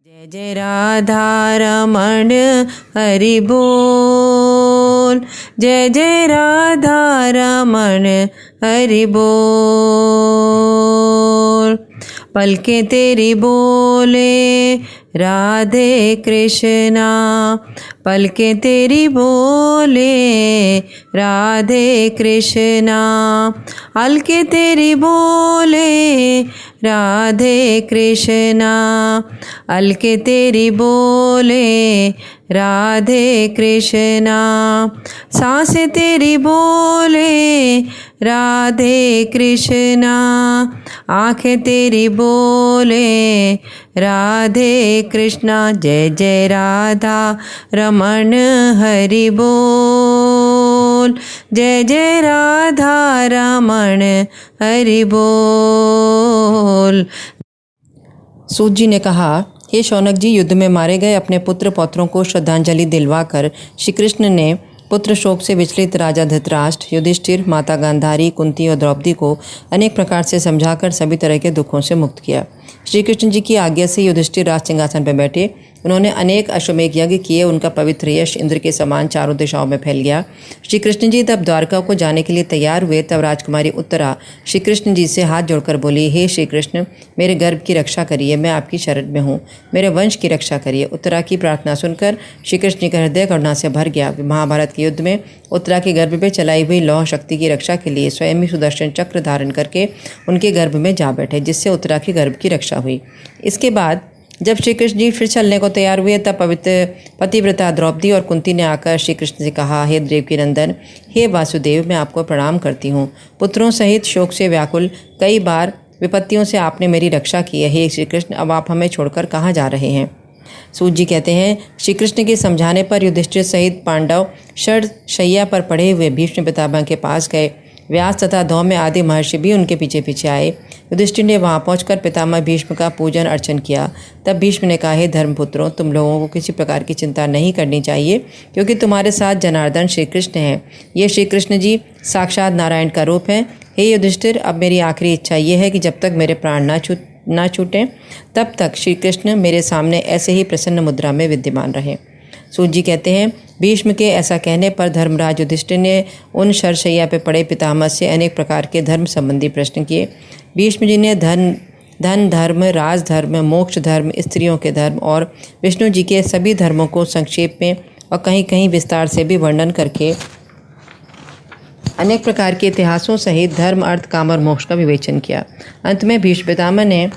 जय जय राधा रमण हरि बोल। जय जय राधा रमण हरि बोल। पलके तेरी बोले राधे कृष्णा, पलके तेरी बोले राधे कृष्णा, अलके तेरी बोले राधे कृष्णा, अलके तेरी बोले राधे कृष्णा, सांस तेरी बोले राधे कृष्णा, आँखें तेरी बोले राधे कृष्णा। जय जय राधा रमण हरि बोल। जय जय राधा रमण हरि बोल। सूत जी ने कहा, हे शौनक जी, युद्ध में मारे गए अपने पुत्र पौत्रों को श्रद्धांजलि दिलवाकर श्री कृष्ण ने पुत्र शोक से विचलित राजा धृतराष्ट्र, युधिष्ठिर, माता गांधारी, कुंती और द्रौपदी को अनेक प्रकार से समझाकर सभी तरह के दुखों से मुक्त किया। श्री कृष्ण जी की आज्ञा से युधिष्ठिर राज सिंहासन पर बैठे। उन्होंने अनेक अश्वमेध यज्ञ किए। उनका पवित्र यश इंद्र के समान चारों दिशाओं में फैल गया। श्री कृष्ण जी तब द्वारका को जाने के लिए तैयार हुए। तब राजकुमारी उत्तरा श्री कृष्ण जी से हाथ जोड़कर बोली, हे श्री कृष्ण, मेरे गर्भ की रक्षा करिए, मैं आपकी शरण में हूँ, मेरे वंश की रक्षा करिए। उत्तरा की प्रार्थना सुनकर श्री कृष्ण जी का हृदय करुणा से भर गया। महाभारत के युद्ध में उत्तरा के गर्भ में चलाई हुई लौह शक्ति की रक्षा के लिए स्वयं ही सुदर्शन चक्र धारण करके उनके गर्भ में जा बैठे, जिससे उत्तरा के गर्भ की रक्षा हुई। इसके बाद जब श्री कृष्ण जी फिर चलने को तैयार हुए, तब पवित्र पतिव्रता द्रौपदी और कुंती ने आकर श्री कृष्ण से कहा, हे देवकी नंदन, हे वासुदेव, मैं आपको प्रणाम करती हूँ। पुत्रों सहित शोक से व्याकुल कई बार विपत्तियों से आपने मेरी रक्षा की है। हे श्री कृष्ण, अब आप हमें छोड़कर कहाँ जा रहे हैं? सूत जी कहते हैं, श्री कृष्ण के समझाने पर युधिष्ठिर सहित पांडव षड शैया पर पड़े हुए भीष्म पितामह के पास गए। व्यास तथा धौम्य आदि महर्षि भी उनके पीछे पीछे आए। युधिष्ठिर ने वहां पहुंचकर पितामह भीष्म का पूजन अर्चन किया। तब भीष्म ने कहा, हे धर्मपुत्रों, तुम लोगों को किसी प्रकार की चिंता नहीं करनी चाहिए, क्योंकि तुम्हारे साथ जनार्दन श्री कृष्ण हैं। ये श्री कृष्ण जी साक्षात नारायण का रूप हैं। हे युधिष्ठिर, अब मेरी आखिरी इच्छा ये है कि जब तक मेरे प्राण ना छूटें, तब तक श्री कृष्ण मेरे सामने ऐसे ही प्रसन्न मुद्रा में विद्यमान रहें। सूत जी कहते हैं, भीष्म के ऐसा कहने पर धर्मराज युधिष्ठिर ने उन शरशैया पे पड़े पितामह से अनेक प्रकार के धर्म संबंधी प्रश्न किए। भीष्म जी ने धन धर्म, राजधर्म, मोक्ष धर्म, स्त्रियों के धर्म और विष्णु जी के सभी धर्मों को संक्षेप में और कहीं कहीं विस्तार से भी वर्णन करके अनेक प्रकार के इतिहासों सहित धर्म, अर्थ, काम और मोक्ष का विवेचन किया। अंत में भीष्म पितामह ने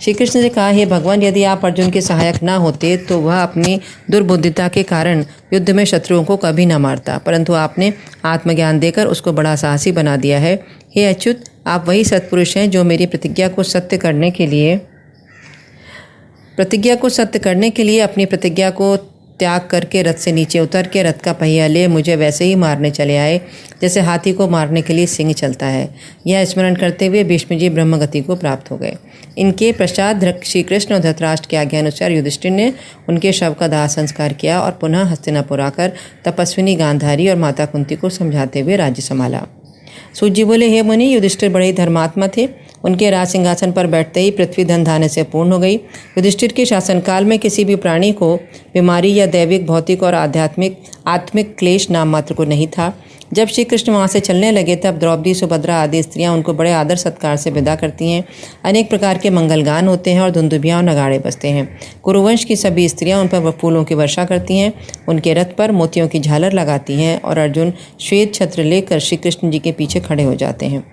श्री कृष्ण से कहा, हे भगवान, यदि आप अर्जुन के सहायक ना होते तो वह अपनी दुर्बुद्धिता के कारण युद्ध में शत्रुओं को कभी न मारता, परंतु आपने आत्मज्ञान देकर उसको बड़ा साहसी बना दिया है। हे अच्युत, आप वही सत्पुरुष हैं जो मेरी प्रतिज्ञा को सत्य करने के लिए अपनी प्रतिज्ञा को त्याग करके रथ से नीचे उतर के रथ का पहिया ले मुझे वैसे ही मारने चले आए जैसे हाथी को मारने के लिए सिंह चलता है। यह स्मरण करते हुए भीष्म जी ब्रह्मगति को प्राप्त हो गए। इनके पश्चात श्री कृष्ण और धृतराष्ट्र के आज्ञानुसार युधिष्ठिर ने उनके शव का दाह संस्कार किया और पुनः हस्तिनापुर आकर तपस्विनी गांधारी और माता कुंती को समझाते हुए राज्य संभाला। सूत जी बोले, हे मुनि, युधिष्ठिर बड़े ही धर्मात्मा थे। उनके राज सिंहासन पर बैठते ही पृथ्वी धन धान्य से पूर्ण हो गई। युधिष्ठिर के शासनकाल में किसी भी प्राणी को बीमारी या दैविक, भौतिक और आत्मिक क्लेश नाम मात्र को नहीं था। जब श्री कृष्ण वहाँ से चलने लगे, तब द्रौपदी, सुभद्रा आदि स्त्रियाँ उनको बड़े आदर सत्कार से विदा करती हैं। अनेक प्रकार के मंगलगान होते हैं और धुंदुभियाँ और नगाड़े बजते हैं। कुरुवंश की सभी स्त्रियाँ उन पर फूलों की वर्षा करती हैं, उनके रथ पर मोतियों की झालर लगाती हैं और अर्जुन श्वेत छत्र लेकर श्री कृष्ण जी के पीछे खड़े हो जाते हैं।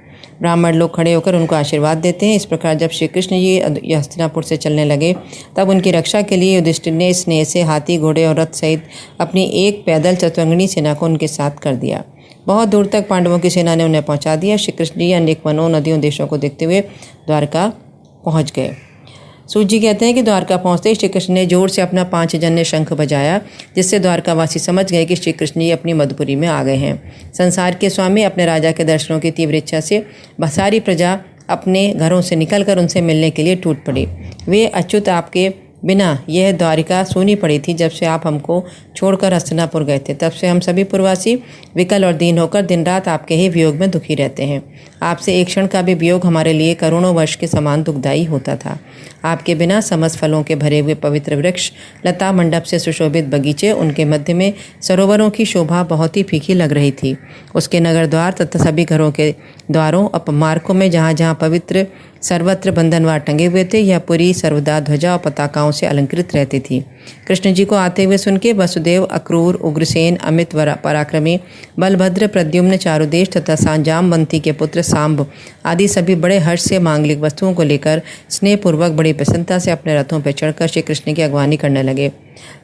ब्राह्मण लोग खड़े होकर उनको आशीर्वाद देते हैं। इस प्रकार जब श्री कृष्ण जी हस्तिनापुर से चलने लगे, तब उनकी रक्षा के लिए युधिष्ठिर ने स्नेह से हाथी, घोड़े और रथ सहित अपनी एक पैदल चतुरंगिणी सेना को उनके साथ कर दिया। बहुत दूर तक पांडवों की सेना ने उन्हें पहुंचा दिया। श्री कृष्ण जी अनेक वनों, नदियों, देशों को देखते हुए द्वारका पहुंच गए। सूत जी कहते हैं कि द्वारका पहुंचते ही श्री कृष्ण ने जोर से अपना 5 जन्य शंख बजाया, जिससे द्वारकावासी समझ गए कि श्री कृष्ण जी अपनी मधुपुरी में आ गए हैं। संसार के स्वामी अपने राजा के दर्शनों की तीव्र इच्छा से सारी प्रजा अपने घरों से निकलकर उनसे मिलने के लिए टूट पड़ी। वे अच्युत, आपके बिना यह द्वारिका सूनी पड़ी थी। जब से आप हमको छोड़कर हस्तिनापुर गए थे, तब से हम सभी पुरवासी विकल और दीन होकर दिन रात आपके ही वियोग में दुखी रहते हैं। आपसे एक क्षण का भी वियोग हमारे लिए करोड़ों वर्ष के समान दुखदायी होता था। आपके बिना समस्त फलों के भरे हुए पवित्र वृक्ष, लता मंडप से सुशोभित बगीचे, उनके मध्य में सरोवरों की शोभा बहुत ही फीकी लग रही थी। उसके नगर द्वार तथा सभी घरों के द्वारों और मार्गों में जहाँ जहाँ पवित्र सर्वत्र बंधनवार टंगे हुए थे, यह पुरी सर्वदा ध्वजा और पताकाओं से अलंकृत रहती थी। कृष्ण जी को आते हुए सुन के वसुदेव, अक्रूर, उग्रसेन, अमित पराक्रमी, बलभद्र, प्रद्युम्न, चारुदेश तथा सांजामवंती के पुत्र सांब आदि सभी बड़े हर्ष से मांगलिक वस्तुओं को लेकर स्नेहपूर्वक बड़ी प्रसन्नता से अपने रथों पर चढ़कर श्री कृष्ण की अगवानी करने लगे।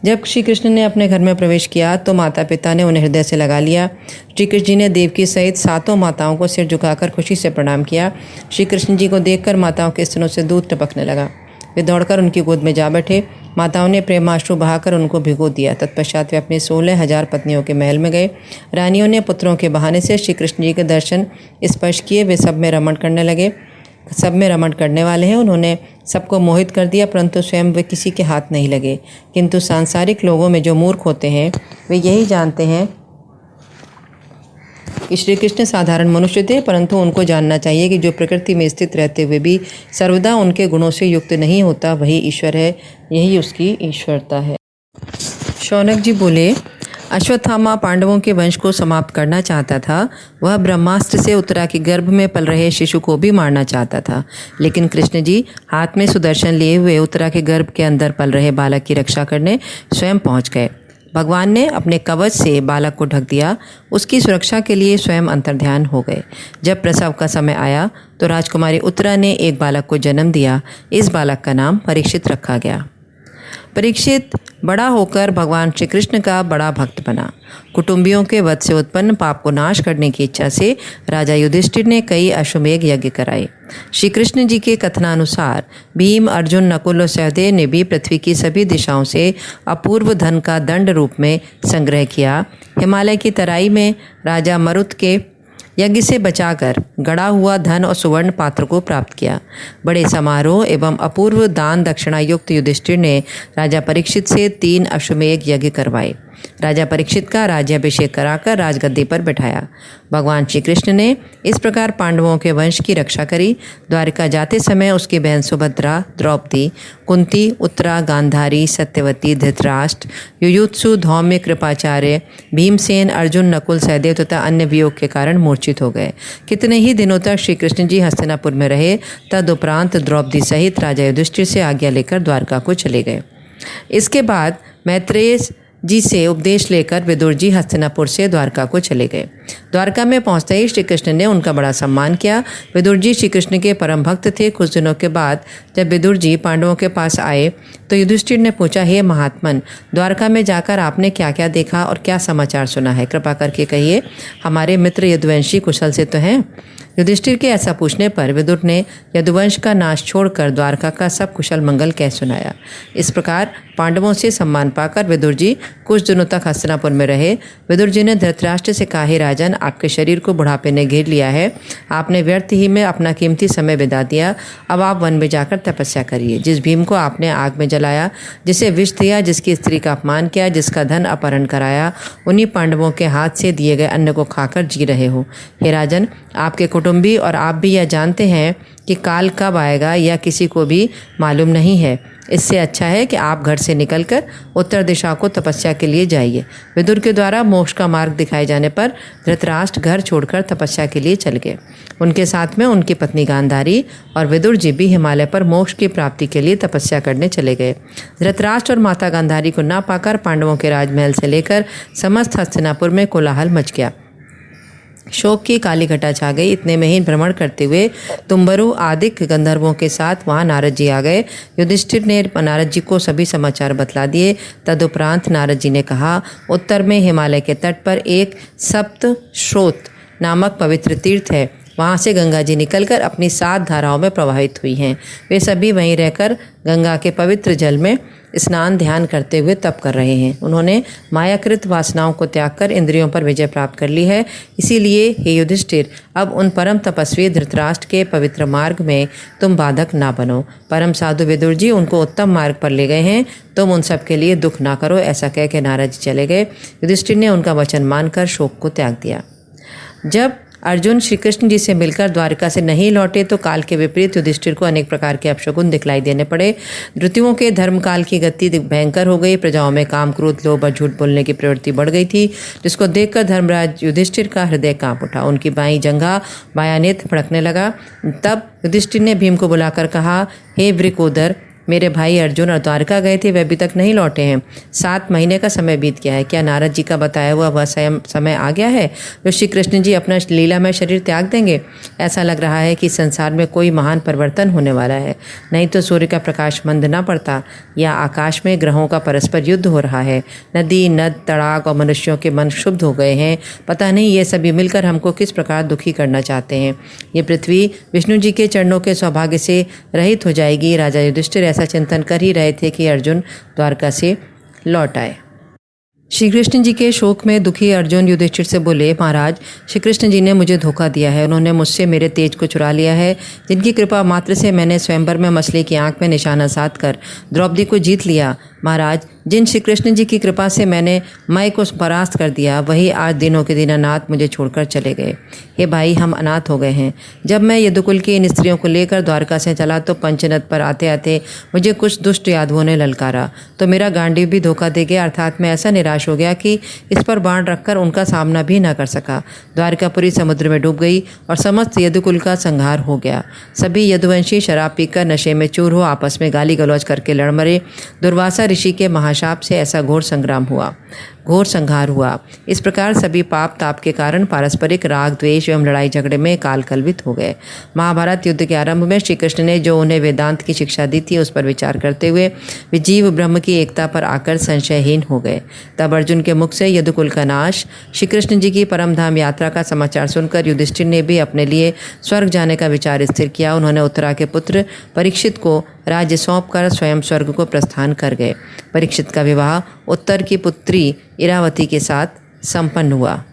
जब श्री कृष्ण ने अपने घर में प्रवेश किया तो माता पिता ने उन्हें हृदय से लगा लिया। श्री कृष्ण जी ने देवकी सहित सातों माताओं को सिर झुकाकर खुशी से प्रणाम किया। श्री कृष्ण जी को देखकर माताओं के स्तनों से दूध टपकने लगा। वे दौड़कर उनकी गोद में जा बैठे। माताओं ने प्रेमाश्रु बहाकर उनको भिगो दिया। तत्पश्चात वे अपनी 16,000 पत्नियों के महल में गए। रानियों ने पुत्रों के बहाने से श्री कृष्ण जी के दर्शन स्पर्श किए। वे सब में रमण करने लगे। सब में रमण करने वाले हैं। उन्होंने सबको मोहित कर दिया, परंतु स्वयं वे किसी के हाथ नहीं लगे। किंतु सांसारिक लोगों में जो मूर्ख होते हैं वे यही जानते हैं कि श्री कृष्ण साधारण मनुष्य थे, परंतु उनको जानना चाहिए कि जो प्रकृति में स्थित रहते हुए भी सर्वदा उनके गुणों से युक्त नहीं होता, वही ईश्वर है। यही उसकी ईश्वरता है। शौनक जी बोले, अश्वत्थामा पांडवों के वंश को समाप्त करना चाहता था। वह ब्रह्मास्त्र से उत्तरा के गर्भ में पल रहे शिशु को भी मारना चाहता था, लेकिन कृष्ण जी हाथ में सुदर्शन लिए हुए उत्तरा के गर्भ के अंदर पल रहे बालक की रक्षा करने स्वयं पहुंच गए। भगवान ने अपने कवच से बालक को ढक दिया। उसकी सुरक्षा के लिए स्वयं अंतर्ध्यान हो गए। जब प्रसव का समय आया तो राजकुमारी उत्तरा ने एक बालक को जन्म दिया। इस बालक का नाम परीक्षित रखा गया। परीक्षित बड़ा होकर भगवान श्री कृष्ण का बड़ा भक्त बना। कुटुंबियों के वध से उत्पन्न पाप को नाश करने की इच्छा से राजा युधिष्ठिर ने कई अश्वमेध यज्ञ कराए। श्री कृष्ण जी के कथनानुसार भीम, अर्जुन, नकुल और सहदेव ने भी पृथ्वी की सभी दिशाओं से अपूर्व धन का दंड रूप में संग्रह किया। हिमालय की तराई में राजा मरुत के यज्ञ से बचाकर गड़ा हुआ धन और सुवर्ण पात्र को प्राप्त किया। बड़े समारोह एवं अपूर्व दान दक्षिणा युक्त युधिष्ठिर ने राजा परीक्षित से 3 अश्वमेध यज्ञ करवाए। राजा परीक्षित का राज्याभिषेक कराकर राजगद्दी पर बैठाया। भगवान श्री कृष्ण ने इस प्रकार पांडवों के वंश की रक्षा करी। द्वारिका जाते समय उसकी बहन सुभद्रा, द्रौपदी, कुंती, उत्तरा, गांधारी, सत्यवती, धृतराष्ट्र, युयुत्सु, धौम्य, कृपाचार्य, भीमसेन, अर्जुन, नकुल, सहदेव तथा अन्य वियोग के कारण मूर्छित हो गए। कितने ही दिनों तक श्री कृष्ण जी हस्तिनापुर में रहे। तदुपरांत द्रौपदी सहित राजा युधिष्ठिर से आज्ञा लेकर द्वारका को चले गए। इसके बाद मैत्रेय जी से उपदेश लेकर विदुर जी हस्तिनापुर से द्वारका को चले गए। द्वारका में पहुंचते ही श्री कृष्ण ने उनका बड़ा सम्मान किया। विदुर जी श्री कृष्ण के परम भक्त थे। कुछ दिनों के बाद जब विदुर जी पांडवों के पास आए तो युधिष्ठिर ने पूछा, हे महात्मन, द्वारका में जाकर आपने क्या क्या देखा और क्या समाचार सुना है? कृपा करके कहिए। हमारे मित्र यदुवंशी कुशल से तो हैं? युधिष्ठिर के ऐसा पूछने पर विदुर ने यदुवंश का नाश छोड़कर द्वारका का सब कुशल मंगल कह सुनाया। इस प्रकार पांडवों से सम्मान पाकर विदुर जी कुछ दिनों तक हस्तिनापुर में रहे। विदुर जी ने धृतराष्ट्र से कहा, हे राजन, आपके शरीर को बुढ़ापे ने घेर लिया है। आपने व्यर्थ ही में अपना कीमती समय बिता दिया। अब आप वन में जाकर तपस्या करिए। जिस भीम को आपने आग में जलाया, जिसे विष दिया, जिसकी स्त्री का अपमान किया, जिसका धन अपहरण कराया, उन्हीं पांडवों के हाथ से दिए गए अन्न को खाकर जी रहे हो। हे राजन, आपके कुटुंबी और आप भी यह जानते हैं कि काल कब आएगा यह किसी को भी मालूम नहीं है। इससे अच्छा है कि आप घर से निकलकर उत्तर दिशा को तपस्या के लिए जाइए। विदुर के द्वारा मोक्ष का मार्ग दिखाए जाने पर धृतराष्ट्र घर छोड़कर तपस्या के लिए चल गए। उनके साथ में उनकी पत्नी गांधारी और विदुर जी भी हिमालय पर मोक्ष की प्राप्ति के लिए तपस्या करने चले गए। धृतराष्ट्र और माता गांधारी को ना पाकर पांडवों के राजमहल से लेकर समस्त हस्तिनापुर में कोलाहल मच गया। शोक की काली घटा छा गई। इतने में ही भ्रमण करते हुए तुम्बरु आदिक गंधर्वों के साथ वहां नारद जी आ गए। युधिष्ठिर ने नारद जी को सभी समाचार बतला दिए। तदुपरांत नारद जी ने कहा, उत्तर में हिमालय के तट पर एक सप्त स्रोत नामक पवित्र तीर्थ है। वहाँ से गंगा जी निकलकर अपनी 7 धाराओं में प्रवाहित हुई हैं। वे सभी वहीं रहकर गंगा के पवित्र जल में स्नान ध्यान करते हुए तप कर रहे हैं। उन्होंने मायाकृत वासनाओं को त्याग कर इंद्रियों पर विजय प्राप्त कर ली है। इसीलिए हे युधिष्ठिर, अब उन परम तपस्वी धृतराष्ट्र के पवित्र मार्ग में तुम बाधक ना बनो। परम साधु विदुर जी उनको उत्तम मार्ग पर ले गए हैं। तुम उन सब के लिए दुख ना करो। ऐसा कह के नारद जी चले गए। युधिष्ठिर ने उनका वचन मानकर शोक को त्याग दिया। जब अर्जुन श्री कृष्ण जी से मिलकर द्वारका से नहीं लौटे तो काल के विपरीत युधिष्ठिर को अनेक प्रकार के अपशगुन दिखलाई देने पड़े। ऋतुओं के धर्मकाल की गति भयंकर हो गई। प्रजाओं में काम, क्रोध, लोभ और झूठ बोलने की प्रवृत्ति बढ़ गई थी, जिसको देखकर धर्मराज युधिष्ठिर का हृदय कांप उठा। उनकी बाईं जंघा, बायां नेत्र फड़कने लगा। तब युधिष्ठिर ने भीम को बुलाकर कहा, हे वृकोदर, मेरे भाई अर्जुन और द्वारका गए थे, वे अभी तक नहीं लौटे हैं। 7 महीने का समय बीत गया है। क्या नारद जी का बताया हुआ वह समय आ गया है जो श्री कृष्ण जी अपना लीलामय शरीर त्याग देंगे? ऐसा लग रहा है कि संसार में कोई महान परिवर्तन होने वाला है। नहीं तो सूर्य का प्रकाश मंद ना पड़ता, या आकाश में ग्रहों का परस्पर युद्ध हो रहा है। नदी, नद, तड़ाग और मनुष्यों के मन क्षुब्ध हो गए हैं। पता नहीं ये सभी मिलकर हमको किस प्रकार दुखी करना चाहते हैं। ये पृथ्वी विष्णु जी के चरणों के सौभाग्य से रहित हो जाएगी। राजा युधिष्ठिर ऐसा चिंतन कर ही रहे थे कि अर्जुन द्वारका से लौट आए। श्री कृष्ण जी के शोक में दुखी अर्जुन युधिष्ठिर से बोले, महाराज, श्री कृष्ण जी ने मुझे धोखा दिया है। उन्होंने मुझसे मेरे तेज को चुरा लिया है। जिनकी कृपा मात्र से मैंने स्वयंवर में मछली की आंख में निशाना साध कर द्रौपदी को जीत लिया। महाराज, जिन श्री कृष्ण जी की कृपा से मैंने मय को परास्त कर दिया, वही आज दिनों के दिन अनाथ मुझे छोड़कर चले गए। हे भाई, हम अनाथ हो गए हैं। जब मैं यदुकुल की इन स्त्रियों को लेकर द्वारका से चला तो पंचनद पर आते आते मुझे कुछ दुष्ट यादवों ने ललकारा, तो मेरा गांडीव भी धोखा दे गया। अर्थात मैं ऐसा निराश हो गया कि इस पर बाण रखकर उनका सामना भी न कर सका। द्वारकापुरी समुद्र में डूब गई और समस्त यदुकुल का संहार हो गया। सभी यदुवंशी शराब पीकर नशे में चूर हो आपस में गाली गलौज करके लड़ मरे। दुर्वासा ऋषि के महाशाप से ऐसा घोर संहार हुआ। इस प्रकार सभी पाप ताप के कारण पारस्परिक राग, द्वेष एवं लड़ाई झगड़े में काल कलवित हो गए। महाभारत युद्ध के आरंभ में श्री कृष्ण ने जो उन्हें वेदांत की शिक्षा दी थी, उस पर विचार करते हुए वे जीव ब्रह्म की एकता पर आकर संशयहीन हो गए। तब अर्जुन के मुख से यदुकुल का नाश, श्री कृष्ण जी की परमधाम यात्रा का समाचार सुनकर युधिष्ठिर ने भी अपने लिए स्वर्ग जाने का विचार स्थिर किया। उन्होंने उत्तरा के पुत्र परीक्षित को राज्य सौंपकर स्वयं स्वर्ग को प्रस्थान कर गए। परीक्षित का विवाह उत्तर की पुत्री इरावती के साथ संपन्न हुआ।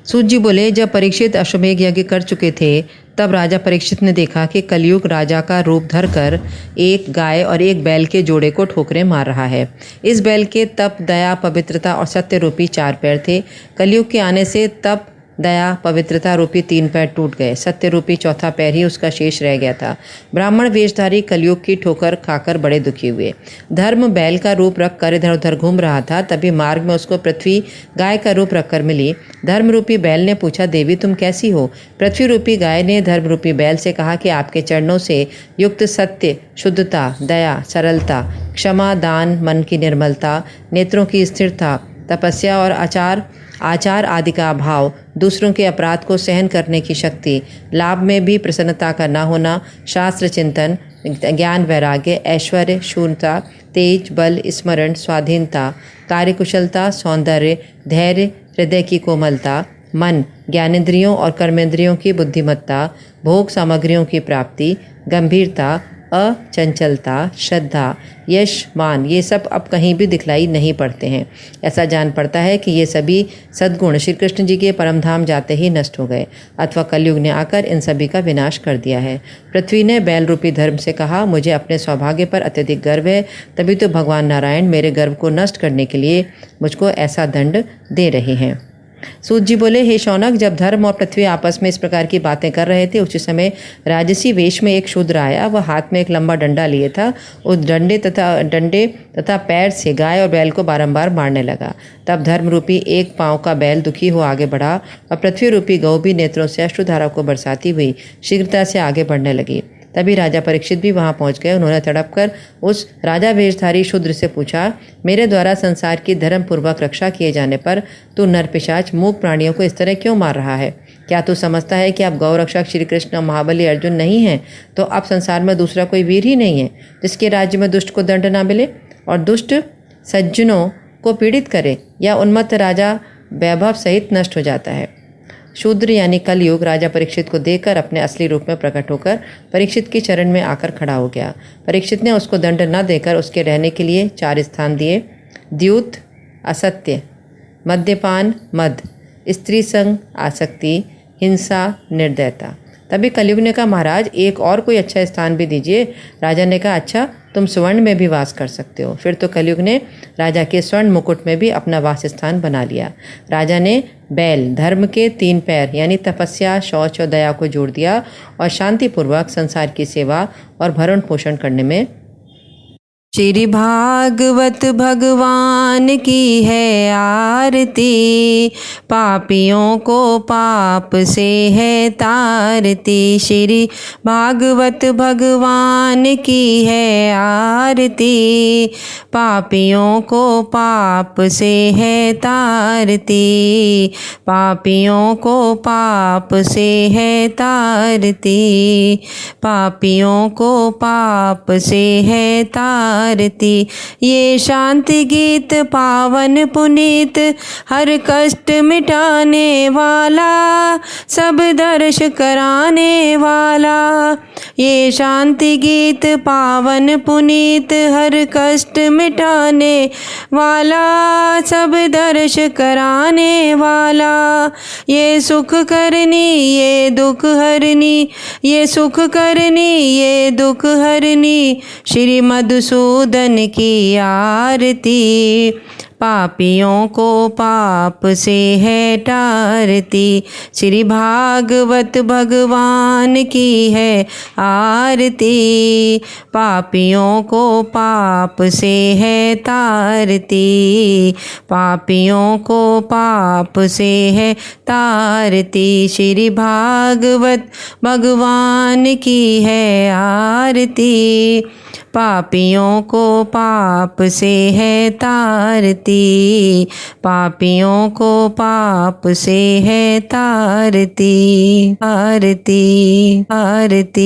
सूत जी बोले, जब परीक्षित अश्वमेध यज्ञ कर चुके थे, तब राजा परीक्षित ने देखा कि कलयुग राजा का रूप धरकर एक गाय और एक बैल के जोड़े को ठोकरें मार रहा है। इस बैल के तप, दया, पवित्रता और सत्य रूपी 4 पैर थे। कलयुग के आने से तप, दया, पवित्रता रूपी 3 पैर टूट गए। सत्य रूपी 4था पैर ही उसका शेष रह गया था। ब्राह्मण वेशधारी कलयुग की ठोकर खाकर बड़े दुखी हुए। धर्म बैल का रूप रखकर इधर उधर घूम रहा था। तभी मार्ग में उसको पृथ्वी गाय का रूप रखकर मिली। धर्म रूपी बैल ने पूछा, देवी तुम कैसी हो? पृथ्वी रूपी गाय ने धर्म रूपी बैल से कहा कि आपके चरणों से युक्त सत्य, शुद्धता, दया, सरलता, क्षमा, दान, मन की निर्मलता, नेत्रों की स्थिरता, तपस्या और आचार आदि का अभाव, दूसरों के अपराध को सहन करने की शक्ति, लाभ में भी प्रसन्नता का न होना, शास्त्र चिंतन, ज्ञान, वैराग्य, ऐश्वर्य, शूरता, तेज, बल, स्मरण, स्वाधीनता, कार्यकुशलता, सौंदर्य, धैर्य, हृदय की कोमलता, मन, ज्ञानेंद्रियों और कर्मेंद्रियों की बुद्धिमत्ता, भोग सामग्रियों की प्राप्ति, गंभीरता, अचंचलता, श्रद्धा, यश, मान, ये सब अब कहीं भी दिखलाई नहीं पड़ते हैं। ऐसा जान पड़ता है कि ये सभी सद्गुण श्री कृष्ण जी के परमधाम जाते ही नष्ट हो गए, अथवा कलयुग ने आकर इन सभी का विनाश कर दिया है। पृथ्वी ने बैल रूपी धर्म से कहा, मुझे अपने सौभाग्य पर अत्यधिक गर्व है, तभी तो भगवान नारायण मेरे गर्व को नष्ट करने के लिए मुझको ऐसा दंड दे रहे हैं। सूत जी बोले, हे शौनक, जब धर्म और पृथ्वी आपस में इस प्रकार की बातें कर रहे थे, उसी समय राजसी वेश में एक शूद्र आया। वह हाथ में एक लंबा डंडा लिए था। उस डंडे तथा पैर से गाय और बैल को बारंबार मारने लगा। तब धर्म रूपी एक पांव का बैल दुखी हो आगे बढ़ा और पृथ्वी रूपी गौ भी नेत्रों से अश्रुधारा को बरसाती हुई शीघ्रता से आगे बढ़ने लगी। तभी राजा परीक्षित भी वहां पहुंच गए। उन्होंने तड़प कर उस राजा वेशधारी शूद्र से पूछा, मेरे द्वारा संसार की धर्म पूर्वक रक्षा किए जाने पर तू नरपिशाच मूक प्राणियों को इस तरह क्यों मार रहा है? क्या तू समझता है कि अब गौरक्षक श्री कृष्ण महाबली अर्जुन नहीं हैं, तो अब संसार में दूसरा कोई वीर ही नहीं है जिसके राज्य में दुष्ट को दंड ना मिले और दुष्ट सज्जनों को पीड़ित करे, या उन्मत्त राजा वैभव सहित नष्ट हो जाता है। शूद्र यानी कलयुग राजा परीक्षित को देखकर अपने असली रूप में प्रकट होकर परीक्षित की चरण में आकर खड़ा हो गया। परीक्षित ने उसको दंड न देकर उसके रहने के लिए 4 स्थान दिए: द्यूत, असत्य, मद्यपान, मद, स्त्री संग, आसक्ति, हिंसा, निर्दयता। तभी कलयुग ने कहा महाराज एक और कोई अच्छा स्थान भी दीजिए। राजा ने कहा अच्छा तुम स्वर्ण में भी वास कर सकते हो। फिर तो कलयुग ने राजा के स्वर्ण मुकुट में भी अपना वास स्थान बना लिया। राजा ने बैल धर्म के 3 पैर यानी तपस्या, शौच और दया को जोड़ दिया और शांतिपूर्वक संसार की सेवा और भरण पोषण करने में। श्री भागवत भगवान की है आरती, पापियों को पाप से है तारती। श्री भागवत भगवान की है आरती, पापियों को पाप से है तारती। पापियों को पाप से है तारती, पापियों को पाप से है तारती। ये शांति गीत पावन पुनीत, हर कष्ट मिटाने वाला, सब दर्श कराने वाला। ये शांति गीत पावन पुनीत, हर कष्ट मिटाने वाला, सब दर्श कराने वाला। ये सुख करनी ये दुख हरनी, ये सुख करनी ये दुख हरनी, श्री मधुसूदन की आरती। पापियों को पाप से है टारती, श्री भागवत भगवान की है आरती। पापियों को पाप से है तारती, पापियों को पाप से है तारती। श्री भागवत भगवान की है आरती, पापियों को पाप से है तारती। पापियों को पाप से है तारती। आरती आरती।